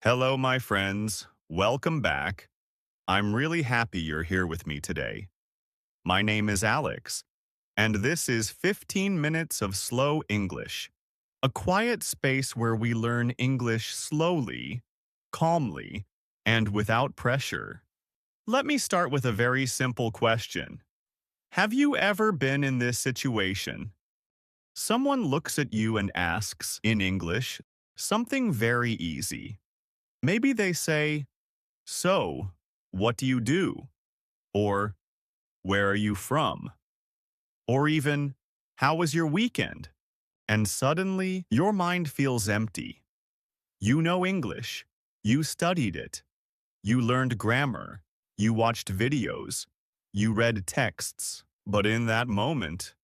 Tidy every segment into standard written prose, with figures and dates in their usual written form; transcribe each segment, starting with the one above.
Hello, my friends. Welcome back. I'm really happy you're here with me today. My name is Alex, and this is 15 minutes of slow English, a quiet space where we learn English slowly, calmly, and without pressure. Let me start with a very simple question. Have you ever been in this situation? Someone looks at you and asks, in English, something very easy. Maybe they say, "So, what do you do?" Or, "Where are you from?" Or even, "How was your weekend?" And suddenly, your mind feels empty. You know English. You studied it. You learned grammar. You watched videos. You read texts. But in that moment,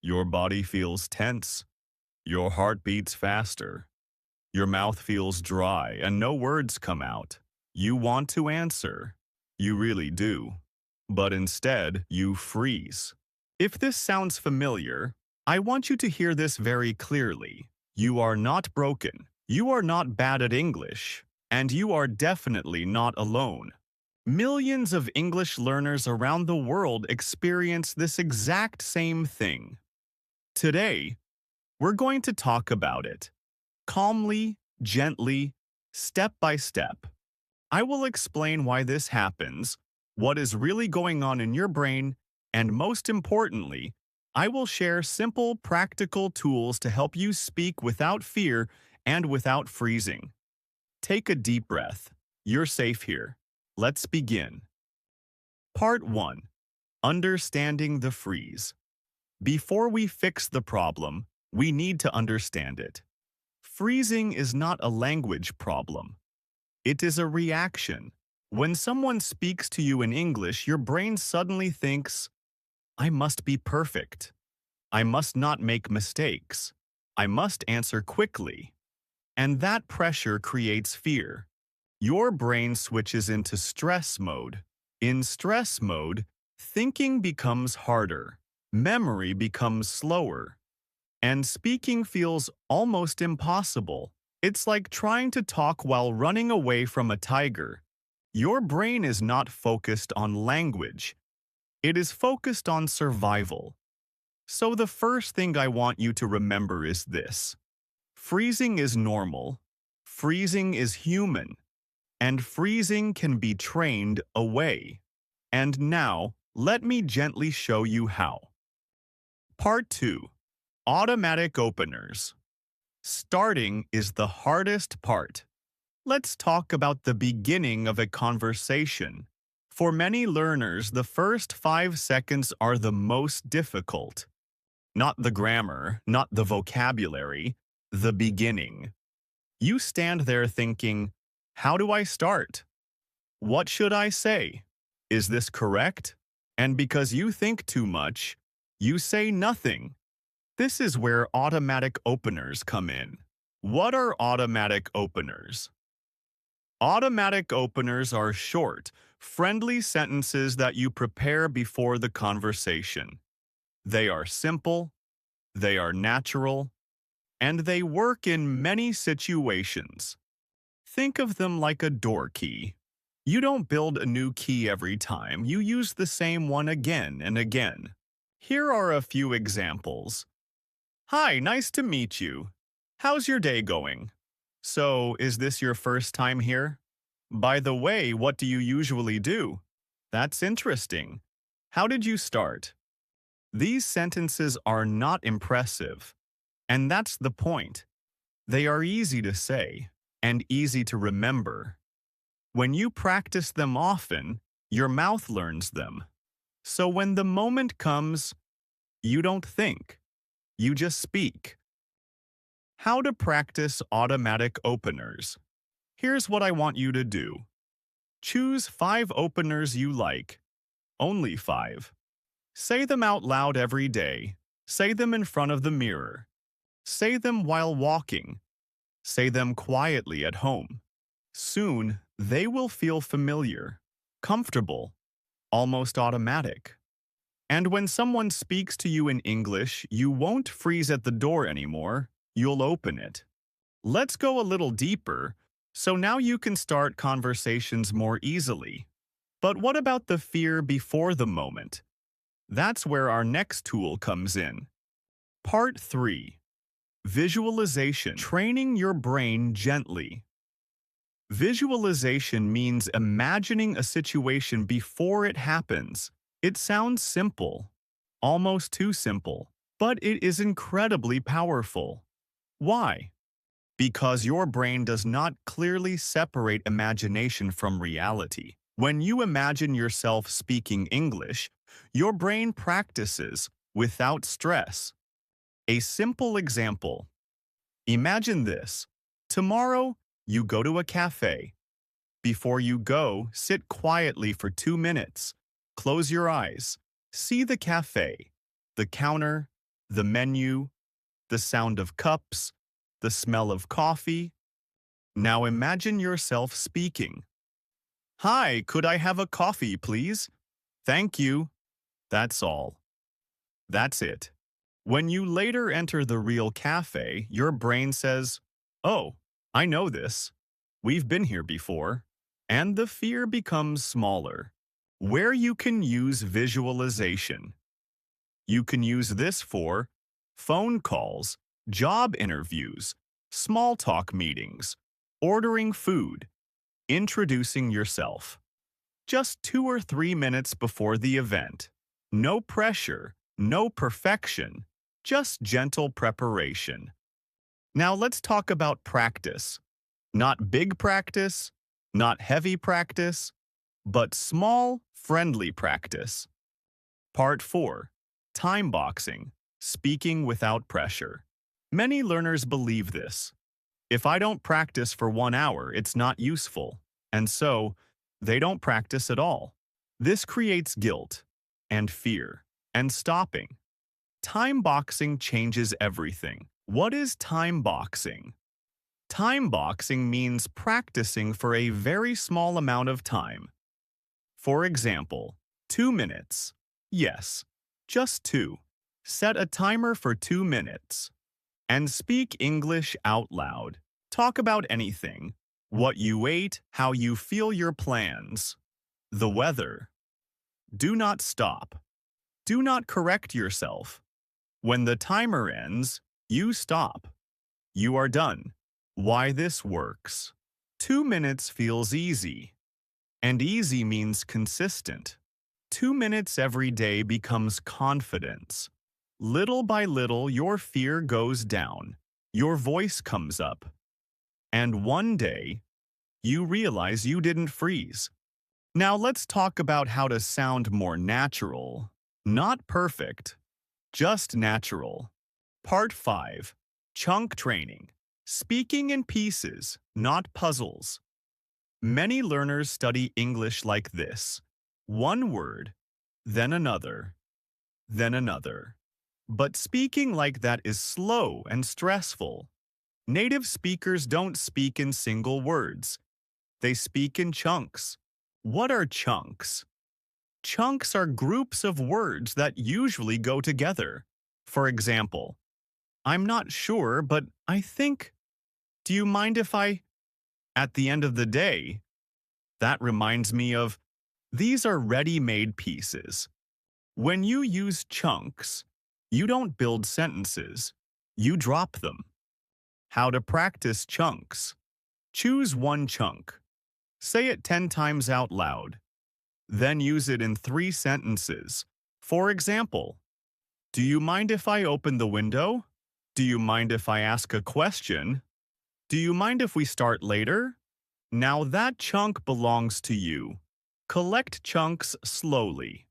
your body feels tense. Your heart beats faster. Your mouth feels dry and no words come out. You want to answer. You really do. But instead, you freeze. If this sounds familiar, I want you to hear this very clearly. You are not broken. You are not bad at English. And you are definitely not alone. Millions of English learners around the world experience this exact same thing. Today, we're going to talk about it. Calmly, gently, step by step. I will explain why this happens, what is really going on in your brain, and most importantly, I will share simple, practical tools to help you speak without fear and without freezing. Take a deep breath. You're safe here. Let's begin. Part 1. Understanding the freeze. Before we fix the problem, we need to understand it. Freezing is not a language problem. It is a reaction. When someone speaks to you in English, your brain suddenly thinks, "I must be perfect. I must not make mistakes. I must answer quickly." And that pressure creates fear. Your brain switches into stress mode. In stress mode, thinking becomes harder. Memory becomes slower. And speaking feels almost impossible. It's like trying to talk while running away from a tiger. Your brain is not focused on language. It is focused on survival. So the first thing I want you to remember is this. Freezing is normal. Freezing is human. And freezing can be trained away. And now, let me gently show you how. Part 2. Automatic openers. Starting is the hardest part. Let's talk about the beginning of a conversation. For many learners, the first 5 seconds are the most difficult. Not the grammar, not the vocabulary, the beginning. You stand there thinking, how do I start? What should I say? Is this correct? And because you think too much, you say nothing. This is where automatic openers come in. What are automatic openers? Automatic openers are short, friendly sentences that you prepare before the conversation. They are simple, they are natural, and they work in many situations. Think of them like a door key. You don't build a new key every time, you use the same one again and again. Here are a few examples. Hi, nice to meet you. How's your day going? So, is this your first time here? By the way, what do you usually do? That's interesting. How did you start? These sentences are not impressive, and that's the point. They are easy to say and easy to remember. When you practice them often, your mouth learns them. So when the moment comes, you don't think. You just speak. How to practice automatic openers. Here's what I want you to do. Choose 5 openers you like. Only 5. Say them out loud every day. Say them in front of the mirror. Say them while walking. Say them quietly at home. Soon, they will feel familiar, comfortable, almost automatic. And when someone speaks to you in English, you won't freeze at the door anymore, you'll open it. Let's go a little deeper. So now you can start conversations more easily. But what about the fear before the moment? That's where our next tool comes in. Part 3. Visualization. Training your brain gently. Visualization means imagining a situation before it happens. It sounds simple, almost too simple, but it is incredibly powerful. Why? Because your brain does not clearly separate imagination from reality. When you imagine yourself speaking English, your brain practices without stress. A simple example. Imagine this. Tomorrow, you go to a cafe. Before you go, sit quietly for 2 minutes. Close your eyes. See the cafe, the counter, the menu, the sound of cups, the smell of coffee. Now imagine yourself speaking. Hi, could I have a coffee, please? Thank you. That's all. That's it. When you later enter the real cafe, your brain says, "Oh, I know this. We've been here before." And the fear becomes smaller. Where you can use visualization. You can use this for phone calls, job interviews, small talk meetings, ordering food, introducing yourself. Just 2 or 3 minutes before the event. No pressure, no perfection, just gentle preparation. Now let's talk about practice. Not big practice, not heavy practice, but small, friendly practice. Part 4. Time boxing, speaking without pressure. Many learners believe this. If I don't practice for 1 hour, it's not useful, and so they don't practice at all. This creates guilt and fear and stopping. Time boxing changes everything. What is time boxing? Time boxing means practicing for a very small amount of time. For example, 2 minutes. Yes, just 2. Set a timer for 2 minutes. And speak English out loud. Talk about anything. What you ate, how you feel, your plans. The weather. Do not stop. Do not correct yourself. When the timer ends, you stop. You are done. Why this works. 2 minutes feels easy. And easy means consistent. 2 minutes every day becomes confidence. Little by little, your fear goes down. Your voice comes up. And one day, you realize you didn't freeze. Now let's talk about how to sound more natural. Not perfect, just natural. Part 5. Chunk training. Speaking in pieces, not puzzles. Many learners study English like this. One word, then another, then another. But speaking like that is slow and stressful. Native speakers don't speak in single words. They speak in chunks. What are chunks? Chunks are groups of words that usually go together. For example, I'm not sure, but I think, do you mind if I... At the end of the day, that reminds me of, these are ready-made pieces. When you use chunks, you don't build sentences, you drop them. How to practice chunks. Choose one chunk. Say it 10 times out loud. Then use it in 3 sentences. For example, do you mind if I open the window? Do you mind if I ask a question? Do you mind if we start later? Now that chunk belongs to you. Collect chunks slowly.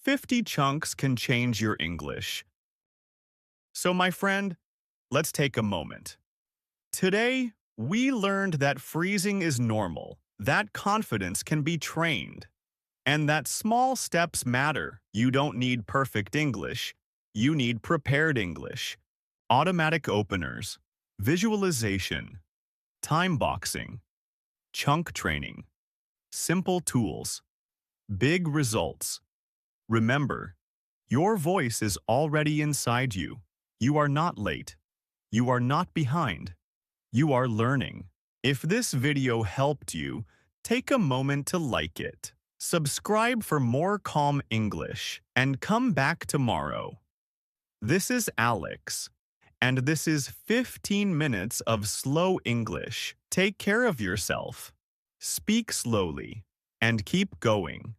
50 chunks can change your English. So my friend, let's take a moment. Today, we learned that freezing is normal, that confidence can be trained, and that small steps matter. You don't need perfect English, you need prepared English. Automatic openers, visualization, time boxing, chunk training, simple tools, big results. Remember, your voice is already inside you. You are not late. You are not behind. You are learning. If this video helped you, take a moment to like it. Subscribe for more calm English and come back tomorrow. This is Alex, and this is 15 minutes of slow English. Take care of yourself. Speak slowly and keep going.